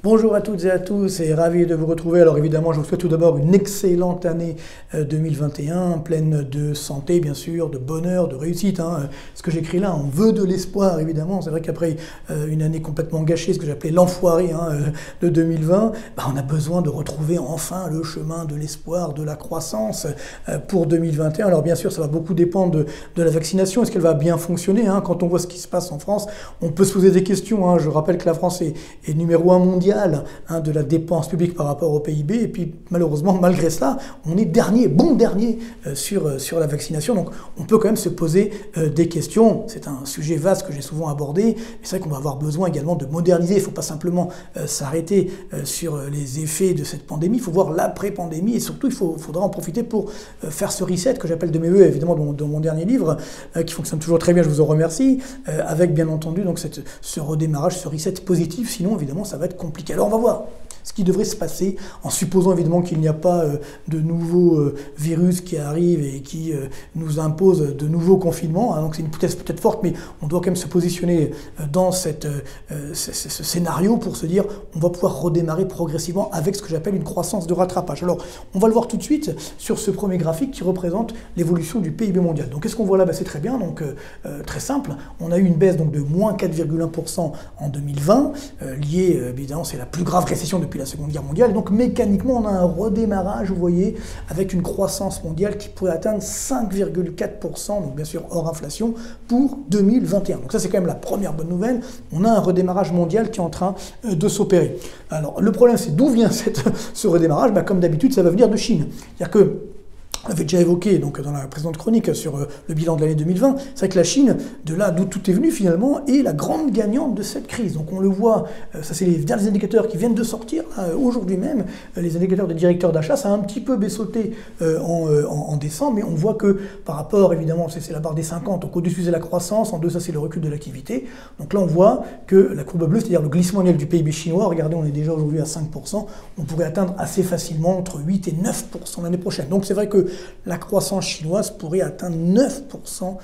Bonjour à toutes et à tous et ravi de vous retrouver. Alors évidemment, je vous souhaite tout d'abord une excellente année 2021, pleine de santé bien sûr, de bonheur, de réussite. Ce que j'écris là, on veut de l'espoir évidemment. C'est vrai qu'après une année complètement gâchée, ce que j'appelais l'enfoiré de 2020, on a besoin de retrouver enfin le chemin de l'espoir, de la croissance pour 2021. Alors bien sûr, ça va beaucoup dépendre de la vaccination. Est-ce qu'elle va bien fonctionner Quand on voit ce qui se passe en France, on peut se poser des questions. Je rappelle que la France est numéro 1 mondial de la dépense publique par rapport au PIB, et puis malheureusement, malgré cela, on est bon dernier sur la vaccination, donc on peut quand même se poser des questions. C'est un sujet vaste que j'ai souvent abordé, mais c'est vrai qu'on va avoir besoin également de moderniser. Il ne faut pas simplement s'arrêter sur les effets de cette pandémie, il faut voir l'après-pandémie, et surtout il faudra en profiter pour faire ce reset que j'appelle de mes voeux, évidemment dans mon dernier livre, qui fonctionne toujours très bien, je vous en remercie, avec bien entendu donc ce redémarrage, ce reset positif, sinon évidemment ça va être compliqué. Alors on va voir ce qui devrait se passer, en supposant évidemment qu'il n'y a pas de nouveaux virus qui arrivent et qui nous imposent de nouveaux confinements. Donc c'est une hypothèse peut-être forte, mais on doit quand même se positionner dans ce scénario pour se dire on va pouvoir redémarrer progressivement avec ce que j'appelle une croissance de rattrapage. Alors on va le voir tout de suite sur ce premier graphique qui représente l'évolution du PIB mondial. Donc qu'est-ce qu'on voit là? C'est très bien, donc très simple. On a eu une baisse donc de moins 4,1% en 2020, liée évidemment, c'est la plus grave récession depuis la Seconde Guerre mondiale, et donc mécaniquement on a un redémarrage, vous voyez, avec une croissance mondiale qui pourrait atteindre 5,4%, donc bien sûr hors inflation, pour 2021. Donc ça c'est quand même la première bonne nouvelle, on a un redémarrage mondial qui est en train de s'opérer. Alors le problème c'est d'où vient ce redémarrage? Comme d'habitude ça va venir de Chine. C'est-à-dire que on avait déjà évoqué donc, dans la précédente chronique sur le bilan de l'année 2020, c'est vrai que la Chine, de là d'où tout est venu finalement, est la grande gagnante de cette crise. Donc on le voit, ça c'est les derniers indicateurs qui viennent de sortir, aujourd'hui même, les indicateurs des directeurs d'achat, ça a un petit peu baissoté en décembre, mais on voit que par rapport, évidemment, c'est la barre des 50, donc au-dessus c'est la croissance, en deçà c'est le recul de l'activité. Donc là on voit que la courbe bleue, c'est-à-dire le glissement annuel du PIB chinois, regardez on est déjà aujourd'hui à 5%, on pourrait atteindre assez facilement entre 8 et 9% l'année prochaine. Donc c'est vrai que la croissance chinoise pourrait atteindre 9%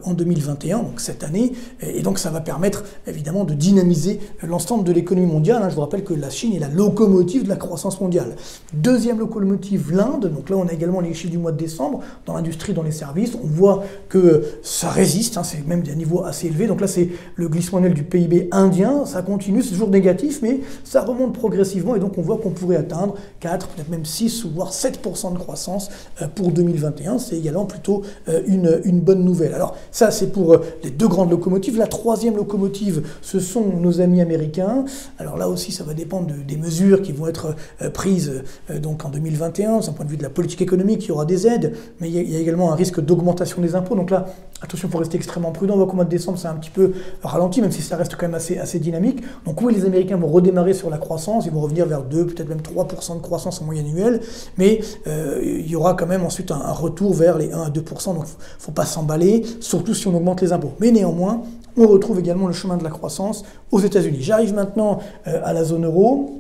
en 2021, donc cette année, et donc ça va permettre évidemment de dynamiser l'ensemble de l'économie mondiale. Je vous rappelle que la Chine est la locomotive de la croissance mondiale. Deuxième locomotive, l'Inde, donc là on a également les chiffres du mois de décembre, dans l'industrie, dans les services, on voit que ça résiste, c'est même des niveaux assez élevés, donc là c'est le glissement annuel du PIB indien, ça continue, c'est toujours négatif, mais ça remonte progressivement, et donc on voit qu'on pourrait atteindre 4, peut-être même 6 ou voire 7% de croissance pour 2021, c'est également plutôt une bonne nouvelle. Alors ça c'est pour les deux grandes locomotives. La troisième locomotive, ce sont nos amis américains. Alors là aussi ça va dépendre des mesures qui vont être prises donc en 2021, d'un point de vue de la politique économique, il y aura des aides, mais il y a également un risque d'augmentation des impôts. Donc là, attention, il faut rester extrêmement prudent. On voit qu'au mois de décembre, c'est un petit peu ralenti, même si ça reste quand même assez dynamique. Donc oui, les Américains vont redémarrer sur la croissance, ils vont revenir vers 2, peut-être même 3% de croissance en moyenne annuelle, mais il y aura quand même ensuite un retour vers les 1 à 2%, donc il ne faut pas s'emballer, surtout si on augmente les impôts. Mais néanmoins, on retrouve également le chemin de la croissance aux États-Unis. J'arrive maintenant à la zone euro.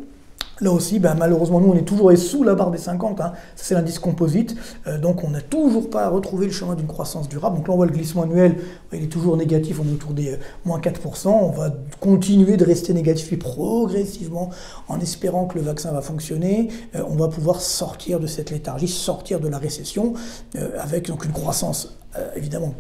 Là aussi, malheureusement, nous, on est toujours sous la barre des 50, ça c'est l'indice composite, donc on n'a toujours pas retrouvé le chemin d'une croissance durable. Donc là, on voit le glissement annuel, il est toujours négatif, on est autour des moins 4%, on va continuer de rester négatif, puis progressivement, en espérant que le vaccin va fonctionner, on va pouvoir sortir de cette léthargie, sortir de la récession, avec donc une croissance évidemment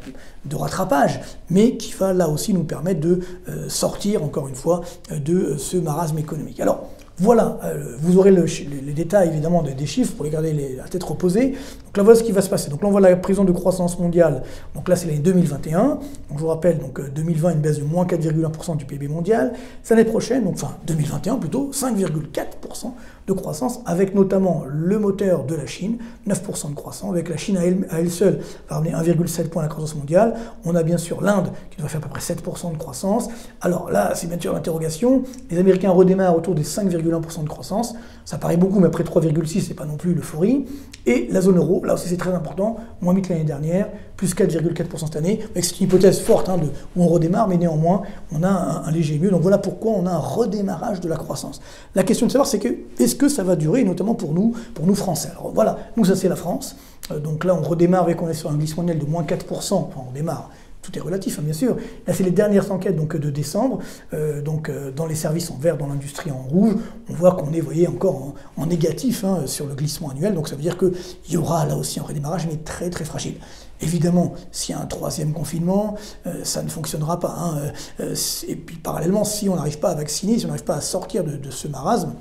de rattrapage, mais qui va là aussi nous permettre de sortir, encore une fois, de ce marasme économique. Alors, voilà, vous aurez les détails évidemment des chiffres pour les garder la tête reposée. Donc là, voilà ce qui va se passer. Donc là, on voit la prévision de croissance mondiale. Donc là, c'est l'année 2021. Donc je vous rappelle, 2020, une baisse de moins 4,1% du PIB mondial. Cette année prochaine, donc 2021 plutôt, 5,4% de croissance, avec notamment le moteur de la Chine, 9% de croissance, avec la Chine à elle seule va ramener 1,7 point à la croissance mondiale. On a bien sûr l'Inde qui devrait faire à peu près 7% de croissance. Alors là, c'est bien sûr l'interrogation. Les Américains redémarrent autour des 5,1% de croissance. Ça paraît beaucoup, mais après 3,6, c'est pas non plus l'euphorie. Et la zone euro, là aussi c'est très important, moins 8 l'année dernière, plus 4,4% cette année. C'est une hypothèse forte où on redémarre, mais néanmoins, on a un léger mieux. Donc voilà pourquoi on a un redémarrage de la croissance. La question de savoir, c'est que est-ce que ça va durer, notamment pour nous Français? Alors voilà, nous ça c'est la France. Donc là, on redémarre avec, on est sur un glissement annuel de moins 4%, on démarre. tout est relatif, hein, bien sûr. Là, c'est les dernières enquêtes donc, de décembre. Dans les services en vert, dans l'industrie en rouge, on voit qu'on est, vous voyez, encore en négatif hein, sur le glissement annuel. Donc ça veut dire qu'il y aura là aussi un redémarrage, mais très très fragile. Évidemment, s'il y a un troisième confinement, ça ne fonctionnera pas. Hein. Et puis parallèlement, si on n'arrive pas à vacciner, si on n'arrive pas à sortir de ce marasme,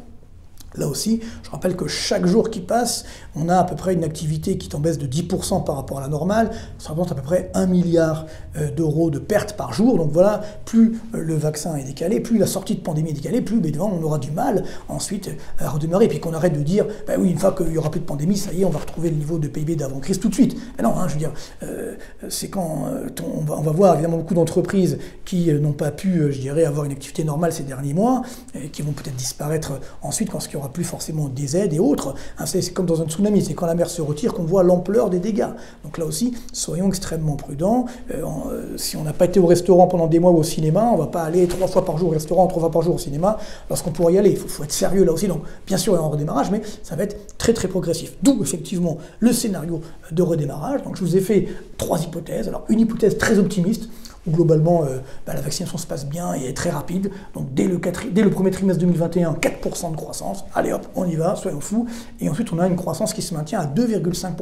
là aussi, je rappelle que chaque jour qui passe, on a à peu près une activité qui est en baisse de 10% par rapport à la normale. Ça représente à peu près 1 milliard d'euros de pertes par jour. Donc voilà, plus le vaccin est décalé, plus la sortie de pandémie est décalée, plus évidemment, on aura du mal ensuite à redémarrer. Et puis qu'on arrête de dire, bah oui, une fois qu'il n'y aura plus de pandémie, ça y est, on va retrouver le niveau de PIB d'avant-crise tout de suite. Mais non, hein, je veux dire, c'est quand on va voir évidemment beaucoup d'entreprises qui n'ont pas pu, je dirais, avoir une activité normale ces derniers mois, et qui vont peut-être disparaître ensuite quand il n'y aura plus forcément des aides et autres. Hein, c'est comme dans un tsunami, c'est quand la mer se retire qu'on voit l'ampleur des dégâts. Donc là aussi, soyons extrêmement prudents. Si on n'a pas été au restaurant pendant des mois ou au cinéma, on ne va pas aller 3 fois par jour au restaurant, 3 fois par jour au cinéma, lorsqu'on pourrait y aller. Il faut être sérieux là aussi. Donc bien sûr, il y a un redémarrage, mais ça va être très très progressif. D'où effectivement le scénario de redémarrage. Donc je vous ai fait 3 hypothèses. Alors une hypothèse très optimiste, où globalement la vaccination se passe bien et est très rapide. Donc dès le premier trimestre 2021, 4% de croissance. Allez hop, on y va, soyons fous. Et ensuite, on a une croissance qui se maintient à 2,5%.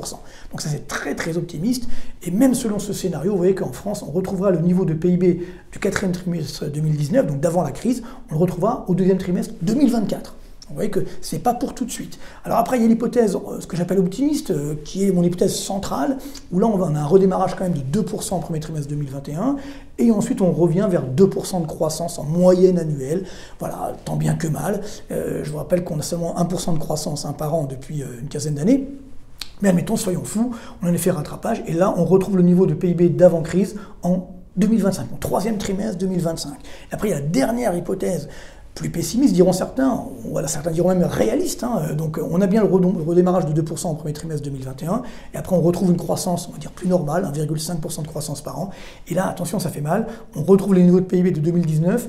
Donc ça, c'est très très optimiste. Et même selon ce scénario, vous voyez qu'en France, on retrouvera le niveau de PIB du 4e trimestre 2019, donc d'avant la crise, on le retrouvera au 2e trimestre 2024. Vous voyez que c'est pas pour tout de suite. Alors après, il y a l'hypothèse, ce que j'appelle optimiste, qui est mon hypothèse centrale, où là, on a un redémarrage quand même de 2% au premier trimestre 2021, et ensuite on revient vers 2% de croissance en moyenne annuelle. Voilà, tant bien que mal. Je vous rappelle qu'on a seulement 1% de croissance par an depuis une quinzaine d'années. Mais admettons, soyons fous, on a un effet rattrapage, et là, on retrouve le niveau de PIB d'avant-crise en 2025, au 3e trimestre 2025. Et après, il y a la dernière hypothèse, plus pessimiste, diront certains, voilà, certains diront même réaliste. Hein. Donc on a bien le redémarrage de 2% au premier trimestre 2021, et après on retrouve une croissance, on va dire plus normale, 1,5% de croissance par an. Et là, attention, ça fait mal, on retrouve les niveaux de PIB de 2019,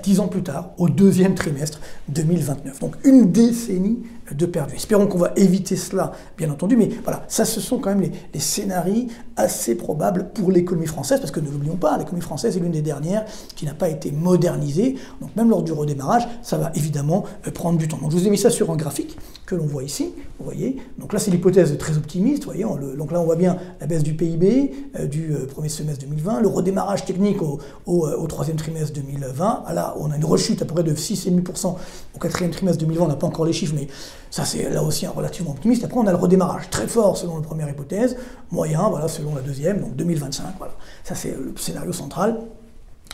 10 ans plus tard, au 2e trimestre 2029. Donc une décennie de perdu. Espérons qu'on va éviter cela, bien entendu, mais voilà, ça ce sont quand même les scénarios assez probables pour l'économie française, parce que ne l'oublions pas, l'économie française est l'une des dernières qui n'a pas été modernisée, donc même lors du redémarrage, ça va évidemment prendre du temps. Donc je vous ai mis ça sur un graphique que l'on voit ici, vous voyez, donc là c'est l'hypothèse très optimiste, vous voyez, donc là on voit bien la baisse du PIB du premier semestre 2020, le redémarrage technique au 3e trimestre 2020, là on a une rechute à peu près de 6,5% au 4e trimestre 2020, on n'a pas encore les chiffres, mais ça, c'est là aussi un relativement optimiste. Après, on a le redémarrage très fort selon la première hypothèse, moyen, voilà, selon la deuxième, donc 2025, voilà. Ça, c'est le scénario central.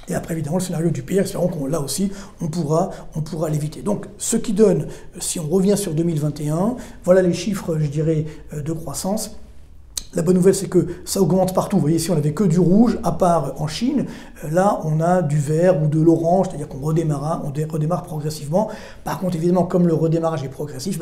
Et après, évidemment, le scénario du pire, espérons qu'on, là aussi, on pourra l'éviter. Donc, ce qui donne, si on revient sur 2021, voilà les chiffres, je dirais, de croissance. La bonne nouvelle, c'est que ça augmente partout. Vous voyez, ici, on n'avait que du rouge, à part en Chine. Là, on a du vert ou de l'orange, c'est-à-dire qu'on redémarre progressivement. Par contre, évidemment, comme le redémarrage est progressif,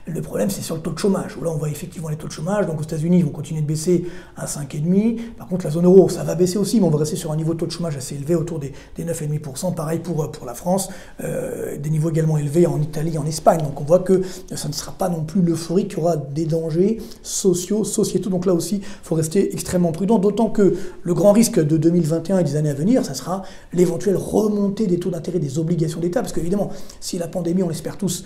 le problème, c'est sur le taux de chômage. Où là, on voit effectivement les taux de chômage. Donc, aux États-Unis, ils vont continuer de baisser à 5,5. Par contre, la zone euro, ça va baisser aussi, mais on va rester sur un niveau de taux de chômage assez élevé, autour des 9,5%. Pareil pour la France, des niveaux également élevés en Italie, en Espagne. Donc, on voit que ça ne sera pas non plus l'euphorie, qu'il y aura des dangers sociétaux. Donc là aussi, il faut rester extrêmement prudent, d'autant que le grand risque de 2021 et des années à venir, ça sera l'éventuelle remontée des taux d'intérêt des obligations d'État, parce qu'évidemment, si la pandémie, on l'espère tous,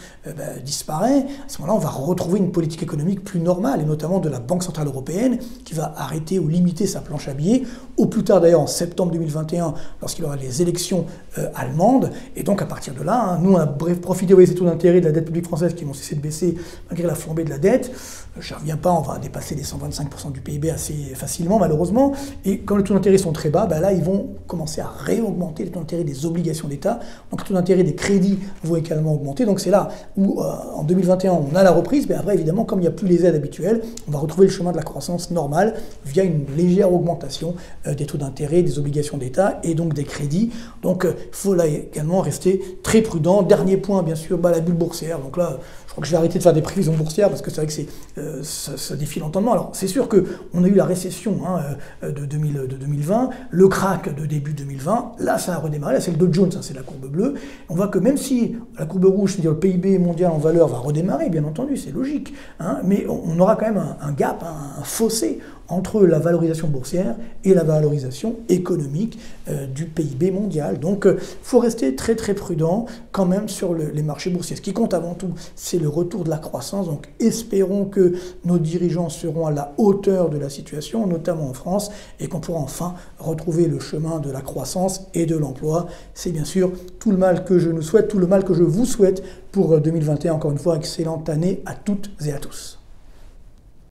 disparaît, à ce moment-là, on va retrouver une politique économique plus normale, et notamment de la Banque Centrale Européenne, qui va arrêter ou limiter sa planche à billets, au plus tard d'ailleurs en septembre 2021, lorsqu'il y aura les élections allemandes, et donc à partir de là, nous on a profité de ces taux d'intérêt de la dette publique française qui vont cesser de baisser malgré la flambée de la dette. Je ne reviens pas, on va dépasser les 125% du PIB assez facilement, malheureusement. Et quand les taux d'intérêt sont très bas, là, ils vont commencer à réaugmenter les taux d'intérêt des obligations d'État. Donc, les taux d'intérêt des crédits vont également augmenter. Donc, c'est là où, en 2021, on a la reprise. Mais après, évidemment, comme il n'y a plus les aides habituelles, on va retrouver le chemin de la croissance normale via une légère augmentation des taux d'intérêt des obligations d'État et donc des crédits. Donc, il faut là également rester très prudent. Dernier point, bien sûr, la bulle boursière. Donc là, je crois que je vais arrêter de faire des prévisions boursières parce que c'est vrai que ça défie l'entendement. Alors, c'est sûr qu'on a eu la récession de 2020, le crack de début 2020. Là, ça a redémarré. Là, c'est le Dow Jones, c'est la courbe bleue. On voit que même si la courbe rouge, c'est-à-dire le PIB mondial en valeur, va redémarrer, bien entendu, c'est logique. Mais on aura quand même un gap, un fossé entre la valorisation boursière et la valorisation économique du PIB mondial. Donc il faut rester très très prudent quand même sur les marchés boursiers. Ce qui compte avant tout, c'est le retour de la croissance. Donc espérons que nos dirigeants seront à la hauteur de la situation, notamment en France, et qu'on pourra enfin retrouver le chemin de la croissance et de l'emploi. C'est bien sûr tout le mal que je nous souhaite, tout le mal que je vous souhaite pour 2021. Encore une fois, excellente année à toutes et à tous.